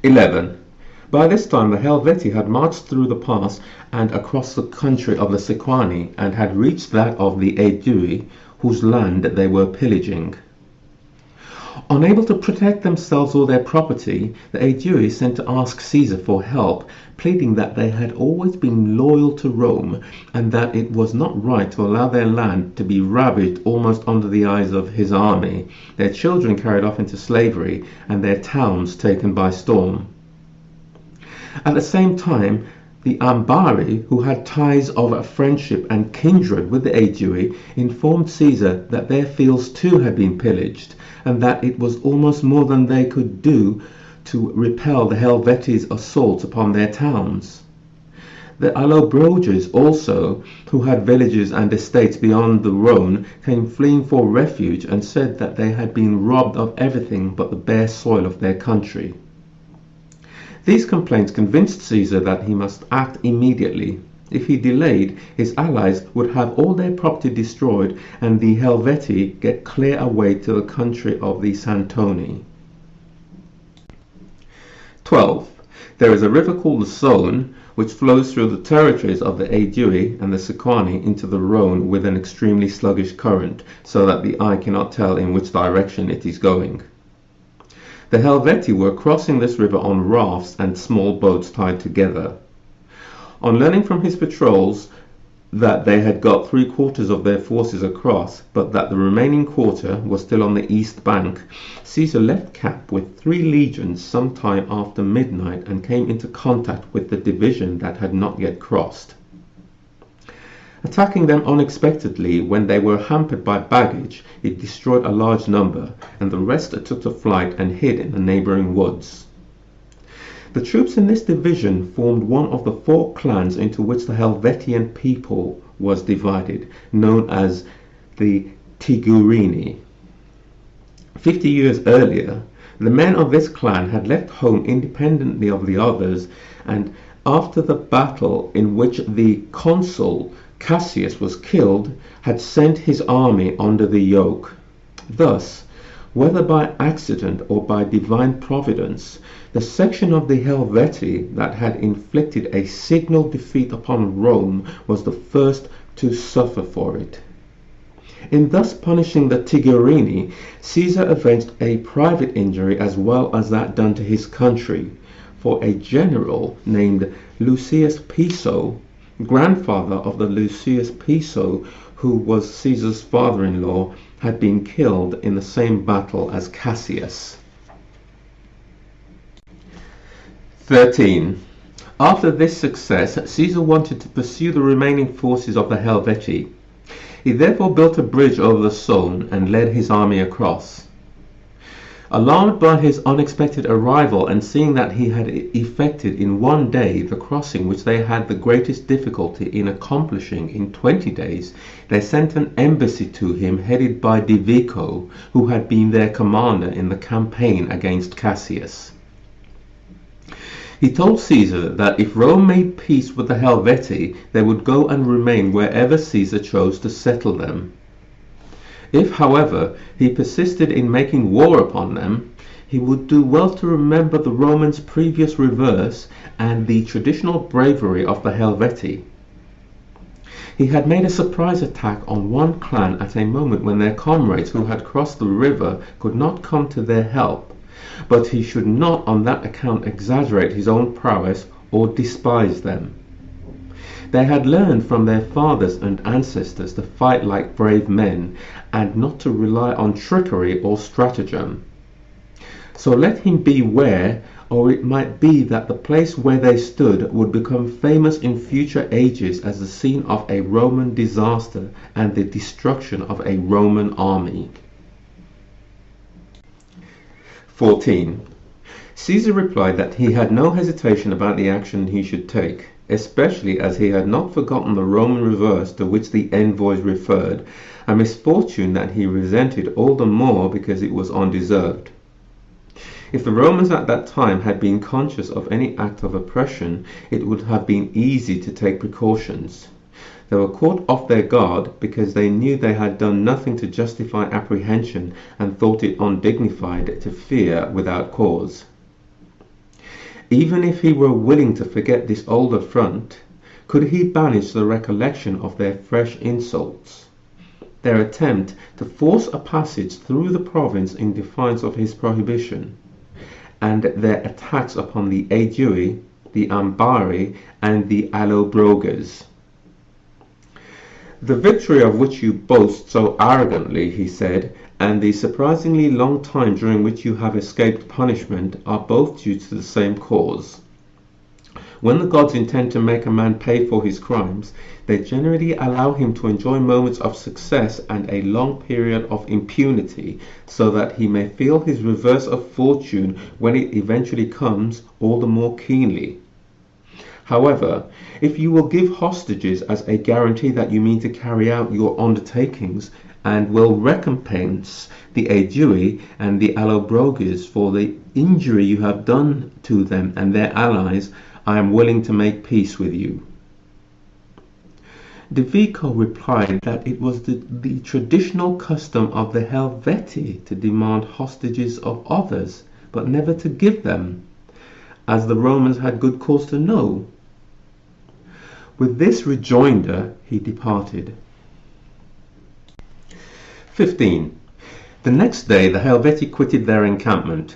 11. By this time the Helvetii had marched through the pass and across the country of the Sequani, and had reached that of the Aedui, whose land they were pillaging. Unable to protect themselves or their property, the Aedui sent to ask Caesar for help, pleading that they had always been loyal to Rome, and that it was not right to allow their land to be ravaged almost under the eyes of his army, their children carried off into slavery, and their towns taken by storm. At the same time, the Ambari, who had ties of friendship and kindred with the Aedui, informed Caesar that their fields too had been pillaged, and that it was almost more than they could do to repel the Helveti's assaults upon their towns. The Allobroges also, who had villages and estates beyond the Rhone, came fleeing for refuge, and said that they had been robbed of everything but the bare soil of their country. These complaints convinced Caesar that he must act immediately. If he delayed, his allies would have all their property destroyed, and the Helvetii get clear away to the country of the Santoni. 12. There is a river called the Saône, which flows through the territories of the Aedui and the Sequani into the Rhone with an extremely sluggish current, so that the eye cannot tell in which direction it is going. The Helvetii were crossing this river on rafts and small boats tied together. On learning from his patrols that they had got 3/4 of their forces across, but that the remaining quarter was still on the east bank, Caesar left camp with 3 legions some time after midnight, and came into contact with the division that had not yet crossed. Attacking them unexpectedly when they were hampered by baggage, it destroyed a large number, and the rest took to flight and hid in the neighboring woods. The troops in this division formed one of the 4 clans into which the Helvetian people was divided, known as the Tigurini. 50 years earlier, the men of this clan had left home independently of the others, and after the battle in which the consul Cassius was killed, had sent his army under the yoke. Thus, whether by accident or by divine providence, the section of the Helvetii that had inflicted a signal defeat upon Rome was the first to suffer for it. In thus punishing the Tigurini, Caesar avenged a private injury as well as that done to his country, for a general named Lucius Piso, grandfather of the Lucius Piso who was Caesar's father-in-law, had been killed in the same battle as Cassius. 13. After this success, Caesar wanted to pursue the remaining forces of the Helvetii. He therefore built a bridge over the Saône and led his army across. Alarmed by his unexpected arrival, and seeing that he had effected in 1 day the crossing which they had the greatest difficulty in accomplishing in 20 days, they sent an embassy to him headed by Divico, who had been their commander in the campaign against Cassius. He told Caesar that if Rome made peace with the Helvetii, they would go and remain wherever Caesar chose to settle them. If, however, he persisted in making war upon them, he would do well to remember the Romans' previous reverse and the traditional bravery of the Helvetii. He had made a surprise attack on one clan at a moment when their comrades who had crossed the river could not come to their help, but he should not on that account exaggerate his own prowess or despise them. They had learned from their fathers and ancestors to fight like brave men, and not to rely on trickery or stratagem. So let him beware, or it might be that the place where they stood would become famous in future ages as the scene of a Roman disaster and the destruction of a Roman army. 14. Caesar replied that he had no hesitation about the action he should take, especially as he had not forgotten the Roman reverse to which the envoys referred, a misfortune that he resented all the more because it was undeserved. If the Romans at that time had been conscious of any act of oppression, it would have been easy to take precautions. They were caught off their guard because they knew they had done nothing to justify apprehension, and thought it undignified to fear without cause. Even if he were willing to forget this old affront, could he banish the recollection of their fresh insults, their attempt to force a passage through the province in defiance of his prohibition, and their attacks upon the Aedui, the Ambari, and the Allobroges? The victory of which you boast so arrogantly, he said, and the surprisingly long time during which you have escaped punishment are both due to the same cause. When the gods intend to make a man pay for his crimes, they generally allow him to enjoy moments of success and a long period of impunity, so that he may feel his reverse of fortune when it eventually comes all the more keenly. However, if you will give hostages as a guarantee that you mean to carry out your undertakings, and will recompense the Aedui and the Allobroges for the injury you have done to them and their allies, I am willing to make peace with you. De Vico replied that it was the traditional custom of the Helvetii to demand hostages of others, but never to give them, as the Romans had good cause to know. With this rejoinder he departed. 15. The next day the Helvetii quitted their encampment.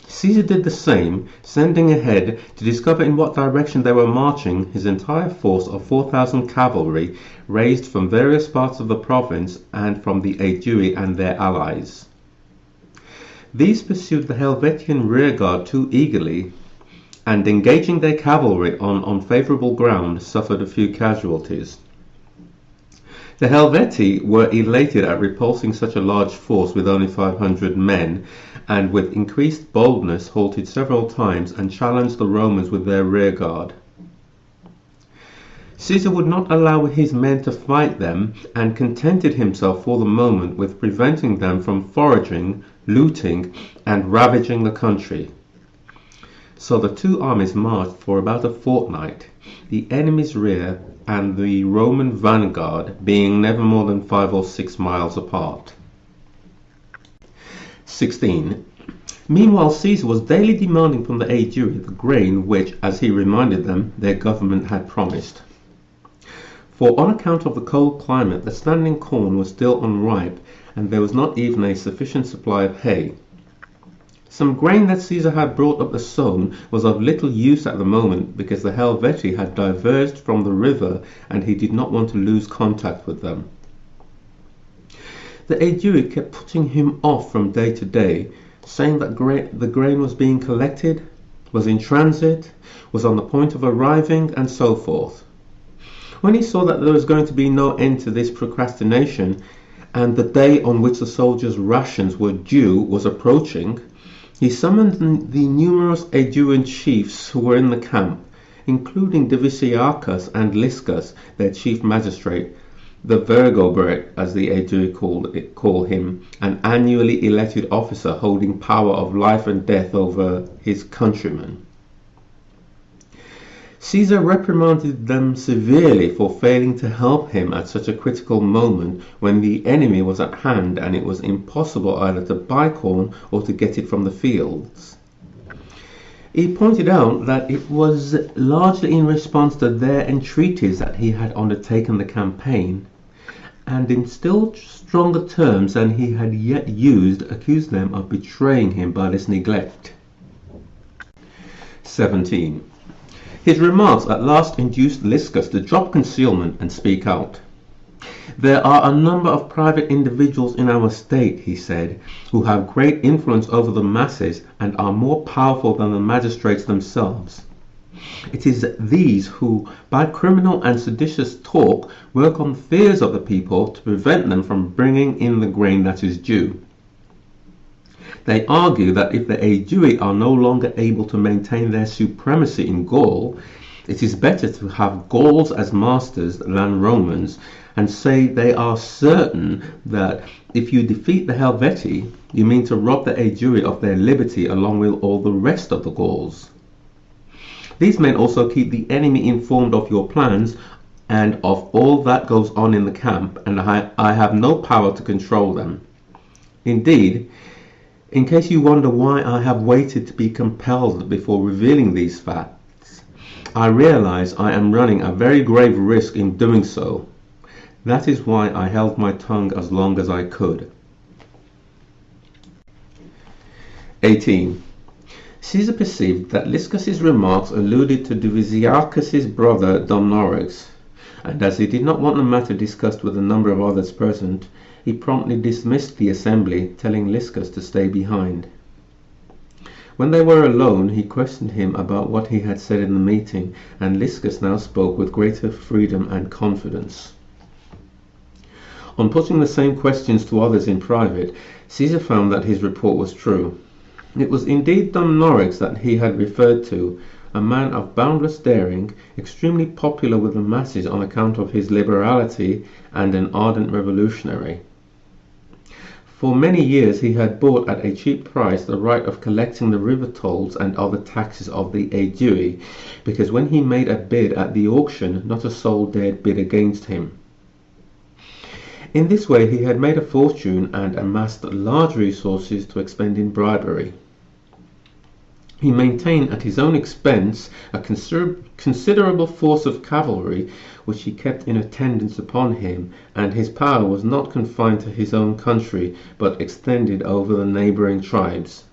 Caesar did the same, sending ahead to discover in what direction they were marching his entire force of 4,000 cavalry, raised from various parts of the province and from the Aedui and their allies. These pursued the Helvetian rearguard too eagerly, and engaging their cavalry on unfavourable ground, suffered a few casualties. The Helvetii were elated at repulsing such a large force with only 500 men, and with increased boldness halted several times and challenged the Romans with their rearguard. Caesar would not allow his men to fight them, and contented himself for the moment with preventing them from foraging, looting, and ravaging the country. So the two armies marched for about a fortnight, the enemy's rear and the Roman vanguard being never more than 5 or 6 miles apart. 16. Meanwhile Caesar was daily demanding from the Aedui the grain which, as he reminded them, their government had promised. For on account of the cold climate the standing corn was still unripe, and there was not even a sufficient supply of hay. Some grain that Caesar had brought up the Saône was of little use at the moment, because the Helvetii had diverged from the river and he did not want to lose contact with them. The Aedui kept putting him off from day to day, saying that the grain was being collected, was in transit, was on the point of arriving, and so forth. When he saw that there was going to be no end to this procrastination, and the day on which the soldiers' rations were due was approaching, he summoned the numerous Aeduan chiefs who were in the camp, including Diviciacus and Liscus, their chief magistrate, the Vergobret, as the Aedui call him, an annually elected officer holding power of life and death over his countrymen. Caesar reprimanded them severely for failing to help him at such a critical moment when the enemy was at hand and it was impossible either to buy corn or to get it from the fields. He pointed out that it was largely in response to their entreaties that he had undertaken the campaign, and in still stronger terms than he had yet used, accused them of betraying him by this neglect. 17. His remarks at last induced Liscus to drop concealment and speak out. There are a number of private individuals in our state, he said, who have great influence over the masses and are more powerful than the magistrates themselves. It is these who, by criminal and seditious talk, work on the fears of the people to prevent them from bringing in the grain that is due. They argue that if the Aedui are no longer able to maintain their supremacy in Gaul, it is better to have Gauls as masters than Romans, and say they are certain that if you defeat the Helvetii, you mean to rob the Aedui of their liberty along with all the rest of the Gauls. These men also keep the enemy informed of your plans and of all that goes on in the camp, and I have no power to control them. Indeed, In case you wonder why I have waited to be compelled before revealing these facts, I realize I am running a very grave risk in doing so. That is why I held my tongue as long as I could. 18. Caesar perceived that Liscus's remarks alluded to Divisiacus's brother Domnorix, and as he did not want the matter discussed with a number of others present, he promptly dismissed the assembly, telling Liscus to stay behind. When they were alone, he questioned him about what he had said in the meeting, and Liscus now spoke with greater freedom and confidence. On putting the same questions to others in private, Caesar found that his report was true. It was indeed Domnorix that he had referred to, a man of boundless daring, extremely popular with the masses on account of his liberality, and an ardent revolutionary. For many years he had bought at a cheap price the right of collecting the river tolls and other taxes of the Aedui, because when he made a bid at the auction, not a soul dared bid against him. In this way he had made a fortune and amassed large resources to expend in bribery. He maintained at his own expense a considerable force of cavalry, which he kept in attendance upon him, and his power was not confined to his own country, but extended over the neighbouring tribes.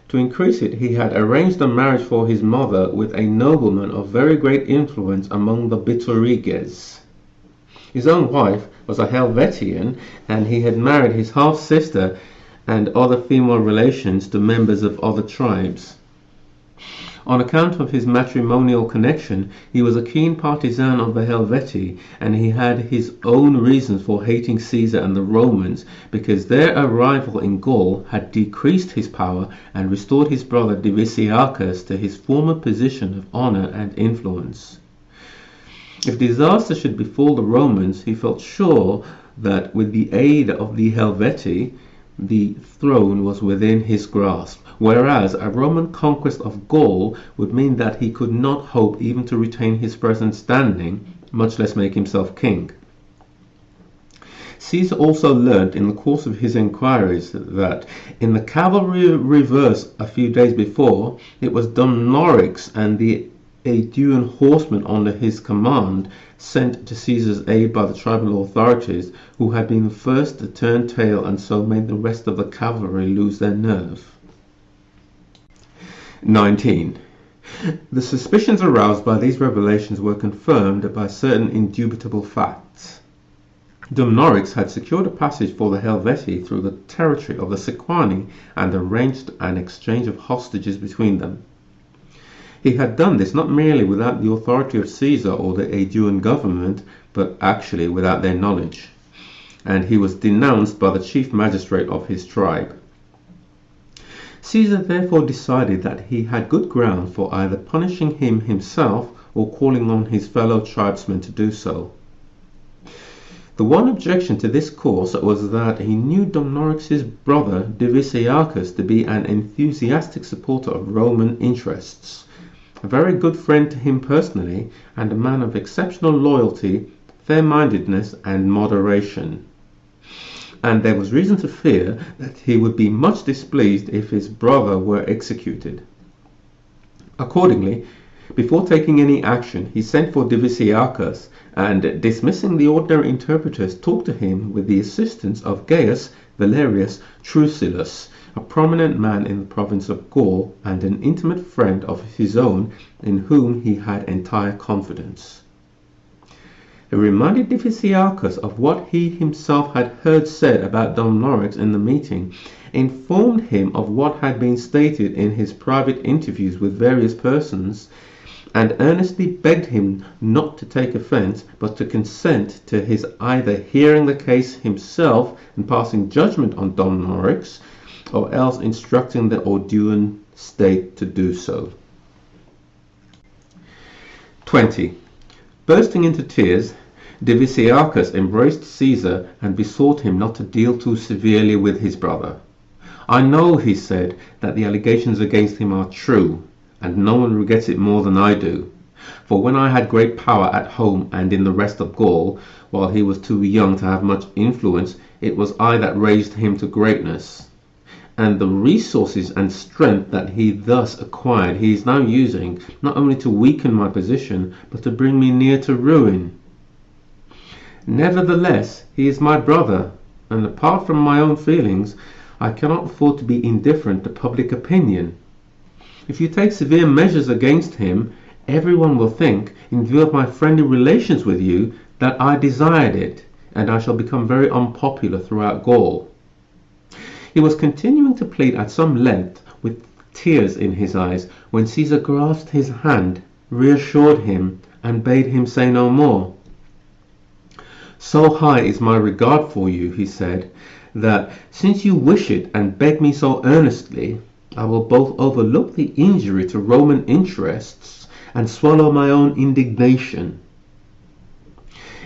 To increase it, he had arranged a marriage for his mother with a nobleman of very great influence among the Bituriges. His own wife was a Helvetian, and he had married his half-sister and other female relations to members of other tribes. On account of his matrimonial connection, he was a keen partisan of the Helvetii, and he had his own reasons for hating Caesar and the Romans, because their arrival in Gaul had decreased his power and restored his brother Divisiacus to his former position of honor and influence. If disaster should befall the Romans, he felt sure that with the aid of the Helvetii, the throne was within his grasp, whereas a Roman conquest of Gaul would mean that he could not hope even to retain his present standing, much less make himself king. Caesar also learnt in the course of his inquiries that in the cavalry reverse a few days before, it was Domnorix and the Aeduan horsemen under his command, sent to Caesar's aid by the tribal authorities, who had been the first to turn tail and so made the rest of the cavalry lose their nerve. 19. The suspicions aroused by these revelations were confirmed by certain indubitable facts. Domnorix had secured a passage for the Helvetii through the territory of the Sequani and arranged an exchange of hostages between them. He had done this not merely without the authority of Caesar or the Aeduan government, but actually without their knowledge, and he was denounced by the chief magistrate of his tribe. Caesar therefore decided that he had good ground for either punishing him himself or calling on his fellow tribesmen to do so. The one objection to this course was that he knew Domnorix's brother Divisiacus to be an enthusiastic supporter of Roman interests, a very good friend to him personally, and a man of exceptional loyalty, fair-mindedness, and moderation. And there was reason to fear that he would be much displeased if his brother were executed. Accordingly, before taking any action, he sent for Divisiacus, and dismissing the ordinary interpreters, talked to him with the assistance of Gaius Valerius Trucillus, a prominent man in the province of Gaul and an intimate friend of his own, in whom he had entire confidence. He reminded Divisiacus of what he himself had heard said about Domnorix in the meeting, informed him of what had been stated in his private interviews with various persons, and earnestly begged him not to take offence, but to consent to his either hearing the case himself and passing judgment on Domnorix, or else instructing the Aeduan state to do so. 20. Bursting into tears, Divisiacus embraced Caesar and besought him not to deal too severely with his brother. "I know," he said, "that the allegations against him are true, and no one regrets it more than I do. For when I had great power at home and in the rest of Gaul, while he was too young to have much influence, it was I that raised him to greatness. and the resources and strength that he thus acquired he is now using not only to weaken my position, but to bring me near to ruin. Nevertheless, he is my brother, and apart from my own feelings, I cannot afford to be indifferent to public opinion. If you take severe measures against him, everyone will think, in view of my friendly relations with you, that I desired it, and I shall become very unpopular throughout Gaul. He was continuing to plead at some length, with tears in his eyes, when Caesar grasped his hand, reassured him, and bade him say no more. So high is my regard for you, he said, that, since you wish it and beg me so earnestly, I will both overlook the injury to Roman interests and swallow my own indignation.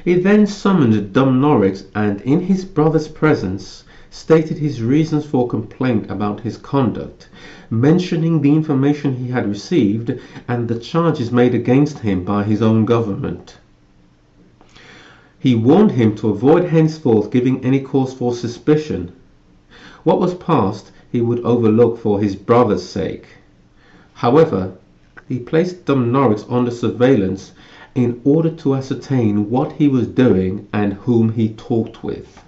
He then summoned Dumnorix, and in his brother's presence stated his reasons for complaint about his conduct, mentioning the information he had received and the charges made against him by his own government. He warned him to avoid henceforth giving any cause for suspicion. What was past he would overlook for his brother's sake. However, he placed Dumnorix under surveillance in order to ascertain what he was doing and whom he talked with.